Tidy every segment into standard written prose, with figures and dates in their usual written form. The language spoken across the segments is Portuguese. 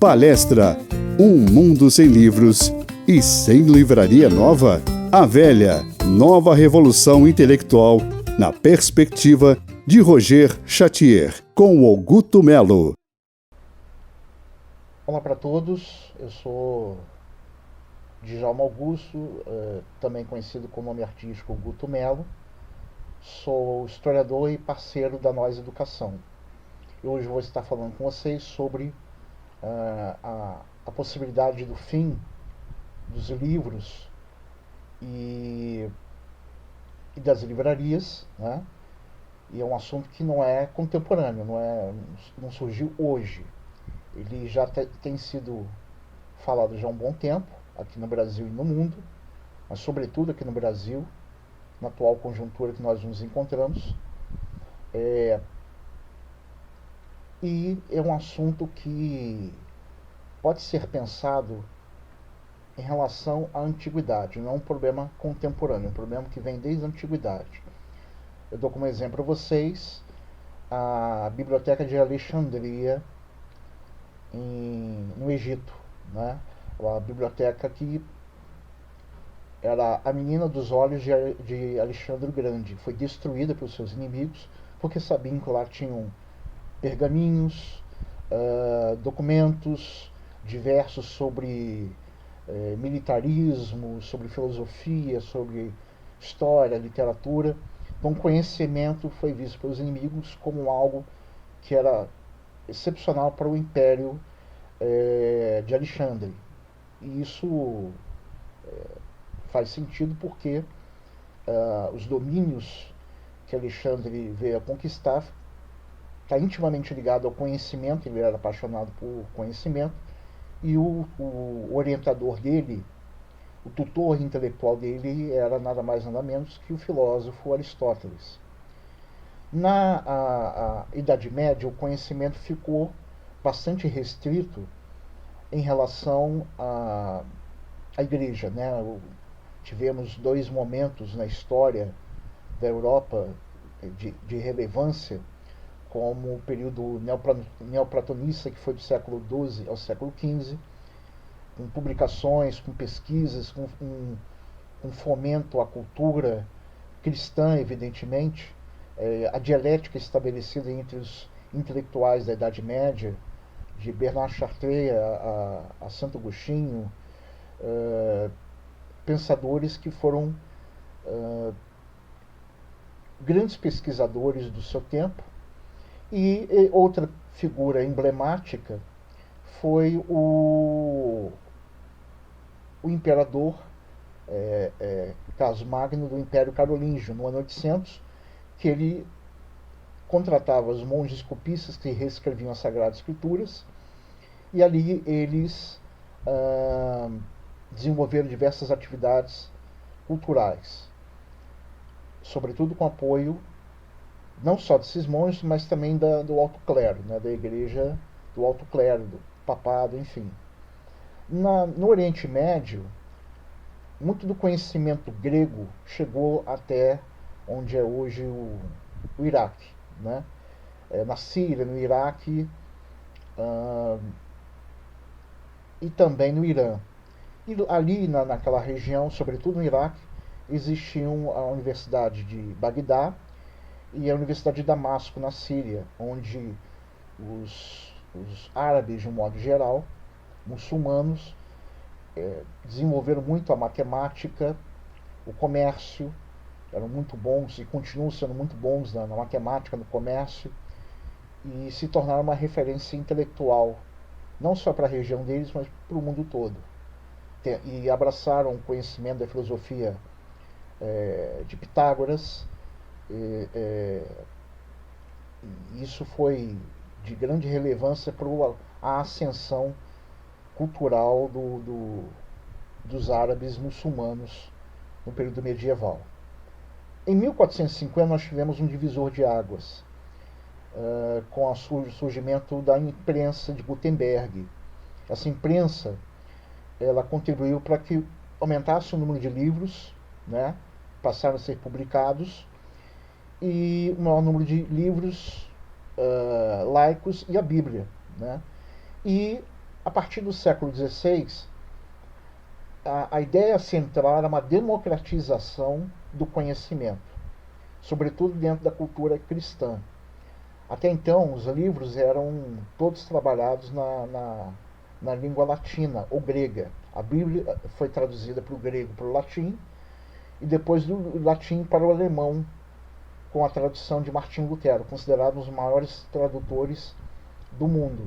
Palestra Um Mundo Sem Livros e Sem Livraria Nova? A velha, nova revolução intelectual na perspectiva de Roger Chatier, com o Guto Melo. Olá para todos, eu sou Djalma Augusto, também conhecido com o nome artístico Guto Melo. Sou historiador e parceiro da Nós Educação. E hoje vou estar falando com vocês sobre a possibilidade do fim dos livros e das livrarias, né? E é um assunto que não é contemporâneo, não surgiu hoje. Ele já tem sido falado já há um bom tempo, aqui no Brasil e no mundo, mas sobretudo aqui no Brasil, na atual conjuntura que nós nos encontramos. E é um assunto que pode ser pensado em relação à antiguidade, não é um problema contemporâneo, é um problema que vem desde a antiguidade. Eu dou como exemplo a vocês a Biblioteca de Alexandria, no Egito, né? A biblioteca que era a menina dos olhos de Alexandre o Grande. Foi destruída pelos seus inimigos porque sabiam que lá tinham pergaminhos, documentos diversos sobre militarismo, sobre filosofia, sobre história, literatura. Então, o conhecimento foi visto pelos inimigos como algo que era excepcional para o Império de Alexandre. E isso faz sentido porque os domínios que Alexandre veio a conquistar está intimamente ligado ao conhecimento. Ele era apaixonado por conhecimento, e o orientador dele, o tutor intelectual dele, era nada mais nada menos que o filósofo Aristóteles. Na Idade Média, o conhecimento ficou bastante restrito em relação à Igreja, né? Tivemos dois momentos na história da Europa de relevância, como o período neoplatonista, que foi do século XII ao século XV, com publicações, com pesquisas, com fomento à cultura cristã, evidentemente, a dialética estabelecida entre os intelectuais da Idade Média, de Bernard Chartreux a Santo Agostinho, pensadores que foram grandes pesquisadores do seu tempo. E outra figura emblemática foi o imperador Carlos Magno, do Império Carolíngio, no ano 800, que ele contratava os monges copistas que reescreviam as Sagradas Escrituras, e ali eles desenvolveram diversas atividades culturais, sobretudo com apoio não só desses monges, mas também do alto clero, né, da igreja do alto clero, do papado, enfim. No Oriente Médio, muito do conhecimento grego chegou até onde é hoje o Iraque, né? Na Síria, no Iraque, e também no Irã. E ali naquela região, sobretudo no Iraque, existiam a Universidade de Bagdá e a Universidade de Damasco, na Síria, onde os árabes, de um modo geral, muçulmanos, desenvolveram muito a matemática, o comércio, eram muito bons e continuam sendo muito bons na matemática, no comércio, e se tornaram uma referência intelectual, não só para a região deles, mas para o mundo todo. E abraçaram o conhecimento da filosofia de Pitágoras. Isso foi de grande relevância para a ascensão cultural dos árabes muçulmanos no período medieval. Em 1450 nós tivemos um divisor de águas, com o surgimento da imprensa de Gutenberg. Essa imprensa, ela contribuiu para que aumentasse o número de livros, né? Passaram a ser publicados, e o maior número de livros laicos, e a Bíblia, né? E A partir do século XVI, a ideia central era uma democratização do conhecimento, sobretudo dentro da cultura cristã. Até então, os livros eram todos trabalhados na língua latina ou grega. A Bíblia foi traduzida para o grego para o latim e depois do latim para o alemão, com a tradução de Martim Lutero, considerado um dos maiores tradutores do mundo.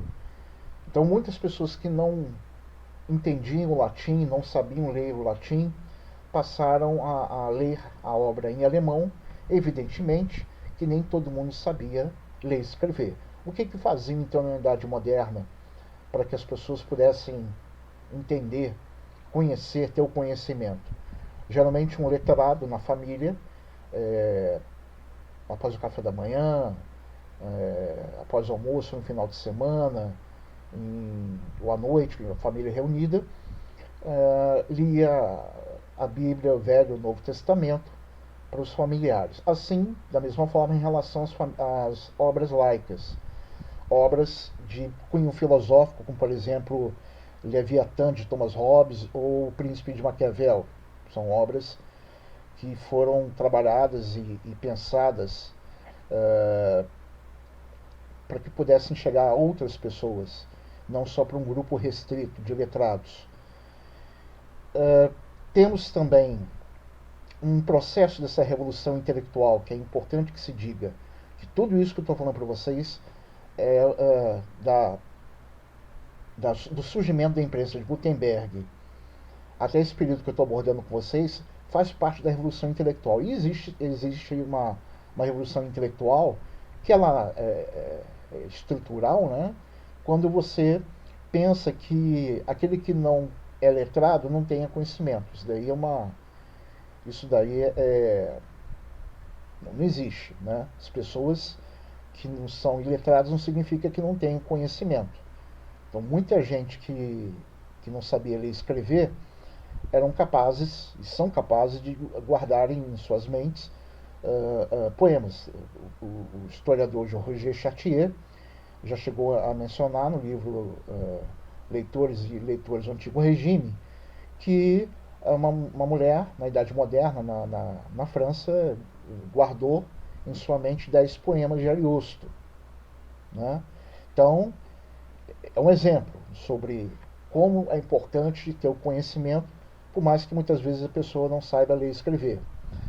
Então, muitas pessoas que não entendiam o latim, não sabiam ler o latim, passaram a ler a obra em alemão. Evidentemente que nem todo mundo sabia ler e escrever. O que faziam então na Idade Moderna para que as pessoas pudessem entender, conhecer, ter o conhecimento? Geralmente um letrado na família, após o café da manhã, após o almoço, no final de semana, ou à noite, a família reunida, lia a Bíblia, o Velho e o Novo Testamento para os familiares. Assim, da mesma forma, em relação às obras laicas, obras de cunho filosófico, como por exemplo Leviatã de Thomas Hobbes ou O Príncipe de Maquiavel. São obras que foram trabalhadas e pensadas para que pudessem chegar a outras pessoas, não só para um grupo restrito de letrados. Temos também um processo dessa revolução intelectual que é importante que se diga, que tudo isso que eu estou falando para vocês do surgimento da imprensa de Gutenberg até esse período que eu estou abordando com vocês, faz parte da revolução intelectual. E existe uma revolução intelectual que ela é estrutural, né? Quando você pensa que aquele que não é letrado não tenha conhecimento. Isso daí não existe, né? As pessoas que não são iletradas não significa que não tenham conhecimento. Então, muita gente que não sabia ler e escrever eram capazes, e são capazes, de guardarem em suas mentes poemas. O historiador Roger Chartier já chegou a mencionar no livro Leitores e Leitores do Antigo Regime que uma mulher, na Idade Moderna, na França, guardou em sua mente 10 poemas de Ariosto. Né? Então, é um exemplo sobre como é importante ter o conhecimento, por mais que muitas vezes a pessoa não saiba ler e escrever.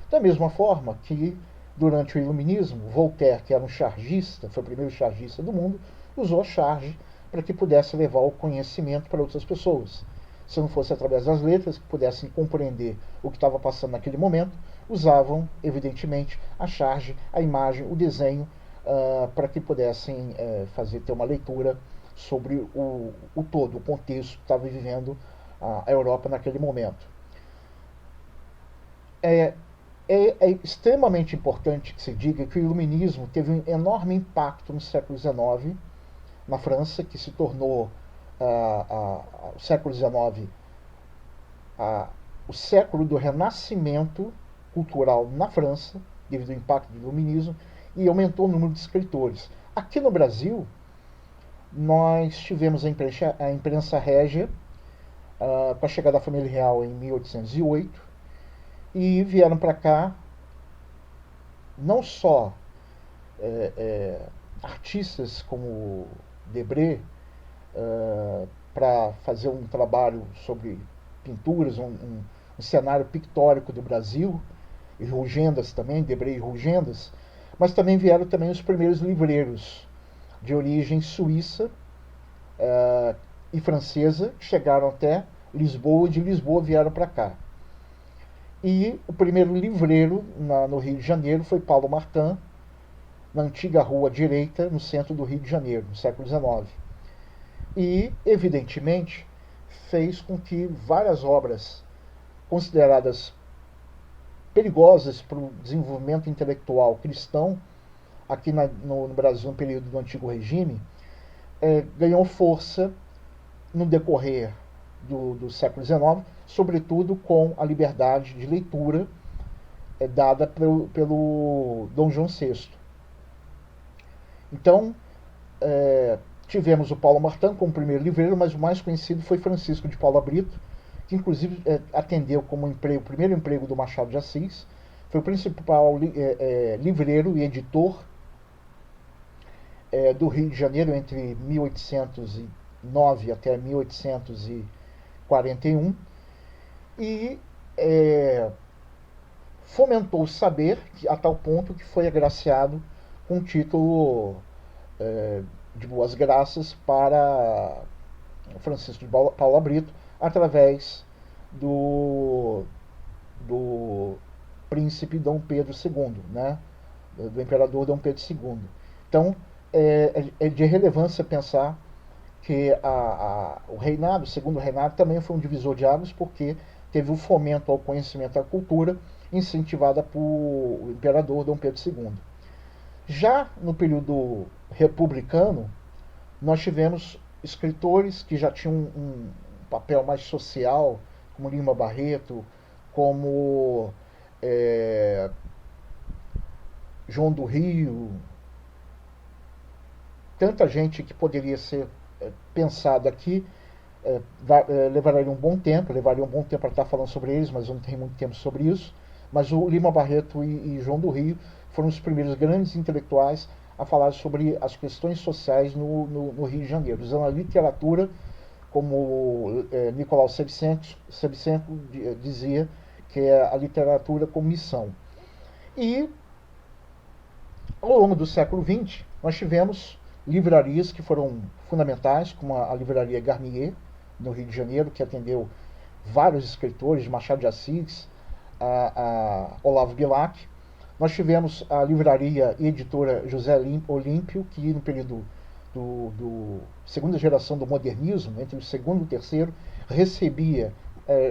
Da mesma forma que, durante o Iluminismo, Voltaire, que era um chargista, foi o primeiro chargista do mundo, usou a charge para que pudesse levar o conhecimento para outras pessoas. Se não fosse através das letras, que pudessem compreender o que estava passando naquele momento, usavam, evidentemente, a charge, a imagem, o desenho, para que pudessem ter uma leitura sobre o todo, o contexto que estava vivendo a Europa naquele momento. É extremamente importante que se diga que o Iluminismo teve um enorme impacto no século XIX, na França, que se tornou o século XIX o século do renascimento cultural na França, devido ao impacto do Iluminismo, e aumentou o número de escritores. Aqui no Brasil, nós tivemos a imprensa régia, com a chegada da família real em 1808, e vieram para cá não só artistas como Debré, para fazer um trabalho sobre pinturas, um cenário pictórico do Brasil, e Rugendas também, Debré e Rugendas, mas também vieram também os primeiros livreiros de origem suíça e francesa, que chegaram até Lisboa, e de Lisboa vieram para cá. E o primeiro livreiro no Rio de Janeiro foi Paulo Martin, na antiga Rua Direita, no centro do Rio de Janeiro, no século XIX. E, evidentemente, fez com que várias obras consideradas perigosas para o desenvolvimento intelectual cristão, aqui no Brasil, no período do Antigo Regime, ganhou força no decorrer do século XIX, sobretudo com a liberdade de leitura dada pelo Dom João VI. Então, Tivemos o Paulo Martin como primeiro livreiro, mas o mais conhecido foi Francisco de Paula Brito, que inclusive atendeu como primeiro emprego do Machado de Assis. Foi o principal livreiro e editor do Rio de Janeiro entre 1809 até 1841 e fomentou o saber a tal ponto que foi agraciado com o título de Boas Graças para Francisco de Paula Brito, através do príncipe Dom Pedro II, né? Do imperador Dom Pedro II. Então, é de relevância pensar que o reinado, o segundo reinado, também foi um divisor de águas, porque teve o fomento ao conhecimento e à cultura, incentivada por imperador Dom Pedro II. Já no período republicano, nós tivemos escritores que já tinham um papel mais social, como Lima Barreto, como João do Rio, tanta gente que poderia ser pensado aqui. Levaria um bom tempo para estar falando sobre eles, mas eu não tenho muito tempo sobre isso. Mas o Lima Barreto e João do Rio foram os primeiros grandes intelectuais a falar sobre as questões sociais no Rio de Janeiro, usando a literatura, como Nicolau Shevchenko dizia, que é a literatura como missão. E, ao longo do século XX, nós tivemos livrarias que foram fundamentais, como a Livraria Garnier, no Rio de Janeiro, que atendeu vários escritores, de Machado de Assis a Olavo Bilac. Nós tivemos a livraria e editora José Olímpio, que no período do segunda geração do modernismo, entre o segundo e o terceiro, recebia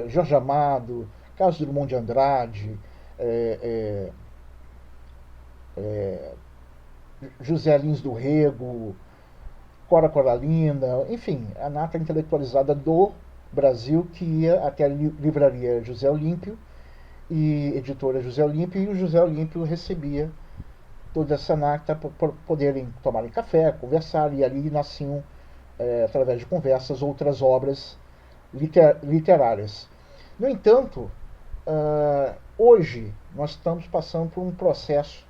Jorge Amado, Carlos Drummond de Andrade, José Lins do Rego, Cora Coralina, enfim, a nata intelectualizada do Brasil, que ia até a livraria José Olímpio e editora José Olímpio, e o José Olímpio recebia toda essa nata para poderem tomarem café, conversar, e ali nasciam, através de conversas, outras obras literárias. No entanto, hoje nós estamos passando por um processo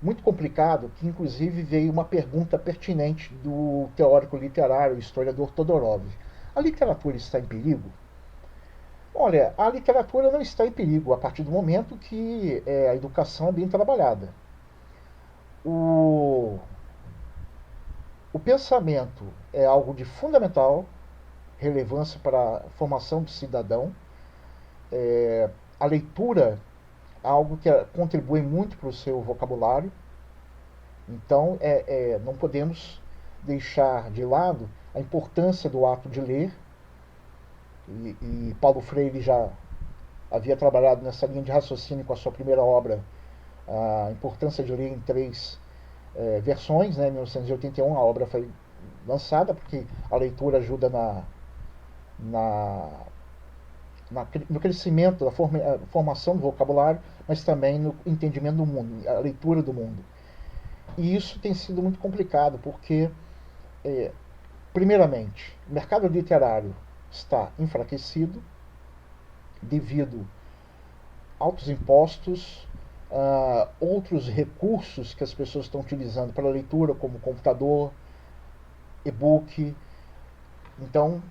muito complicado, que inclusive veio uma pergunta pertinente do teórico literário, historiador Todorov. A literatura está em perigo? Olha, a literatura não está em perigo a partir do momento que a educação é bem trabalhada. O pensamento é algo de fundamental relevância para a formação do cidadão. A leitura é algo que contribui muito para o seu vocabulário. Então, não podemos deixar de lado a importância do ato de ler. E Paulo Freire já havia trabalhado nessa linha de raciocínio com a sua primeira obra, a importância de ler em 3 versões, né? Em 1981 a obra foi lançada, porque a leitura ajuda no crescimento, da formação do vocabulário, mas também no entendimento do mundo, a leitura do mundo. E isso tem sido muito complicado, porque, primeiramente, o mercado literário está enfraquecido devido a altos impostos, outros recursos que as pessoas estão utilizando para a leitura, como computador, e-book. Então,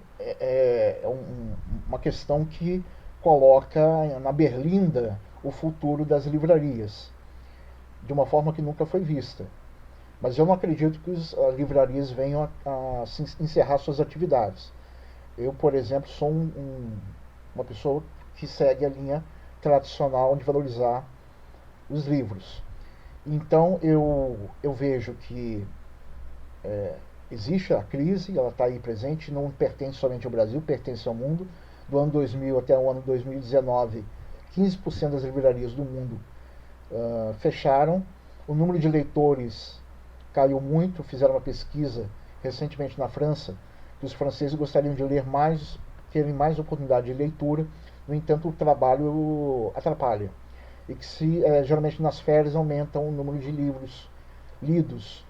uma questão que coloca na berlinda o futuro das livrarias, de uma forma que nunca foi vista. Mas eu não acredito que as livrarias venham a encerrar suas atividades. Eu, por exemplo, sou uma pessoa que segue a linha tradicional de valorizar os livros. Então eu vejo que existe a crise, ela está aí presente, não pertence somente ao Brasil, pertence ao mundo. Do ano 2000 até o ano 2019, 15% das livrarias do mundo fecharam. O número de leitores caiu muito. Fizeram uma pesquisa recentemente na França, que os franceses gostariam de ler mais, terem mais oportunidade de leitura. No entanto, o trabalho atrapalha. E que geralmente nas férias aumentam o número de livros lidos.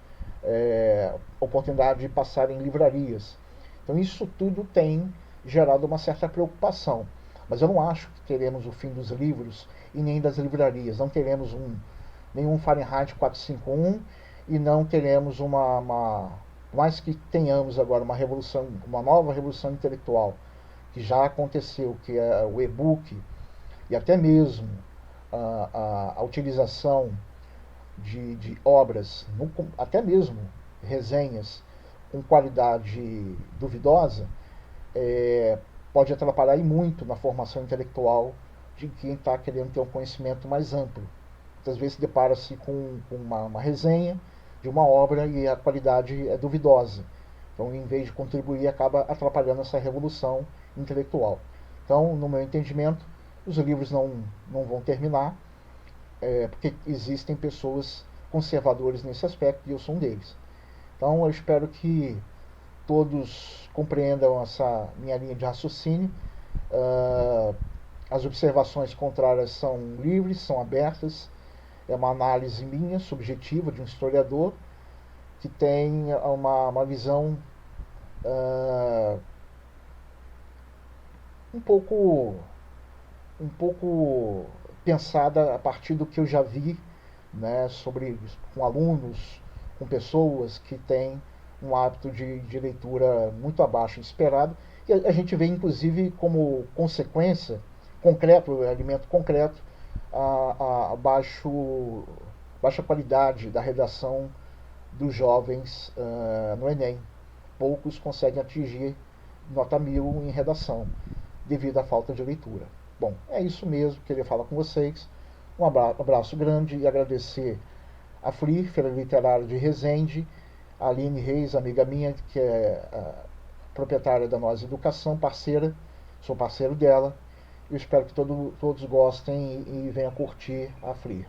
oportunidade de passar em livrarias. Então isso tudo tem gerado uma certa preocupação. Mas eu não acho que teremos o fim dos livros e nem das livrarias. Não teremos nenhum Fahrenheit 451 e não teremos mais que tenhamos agora uma nova revolução intelectual que já aconteceu, que é o e-book, e até mesmo a utilização de obras, até mesmo resenhas com qualidade duvidosa, pode atrapalhar muito na formação intelectual de quem está querendo ter um conhecimento mais amplo. Muitas vezes depara-se com uma resenha de uma obra e a qualidade é duvidosa. Então, em vez de contribuir, acaba atrapalhando essa revolução intelectual. Então, no meu entendimento, os livros não vão terminar, porque existem pessoas conservadoras nesse aspecto, e eu sou um deles. Então, eu espero que todos compreendam essa minha linha de raciocínio. As observações contrárias são livres, são abertas. É uma análise minha, subjetiva, de um historiador, que tem uma visão um pouco pensada a partir do que eu já vi, né, com alunos, com pessoas que têm um hábito de leitura muito abaixo do esperado. E a gente vê, inclusive, como consequência, alimento concreto, a baixa qualidade da redação dos jovens no Enem. Poucos conseguem atingir nota 1000 em redação, devido à falta de leitura. Bom, é isso mesmo, queria falar com vocês. Um abraço grande e agradecer a FLIR, Feira Literária de Resende, a Aline Reis, amiga minha, que é proprietária da Nós Educação, parceira, sou parceiro dela. Eu espero que todos gostem e venham curtir a FLIR.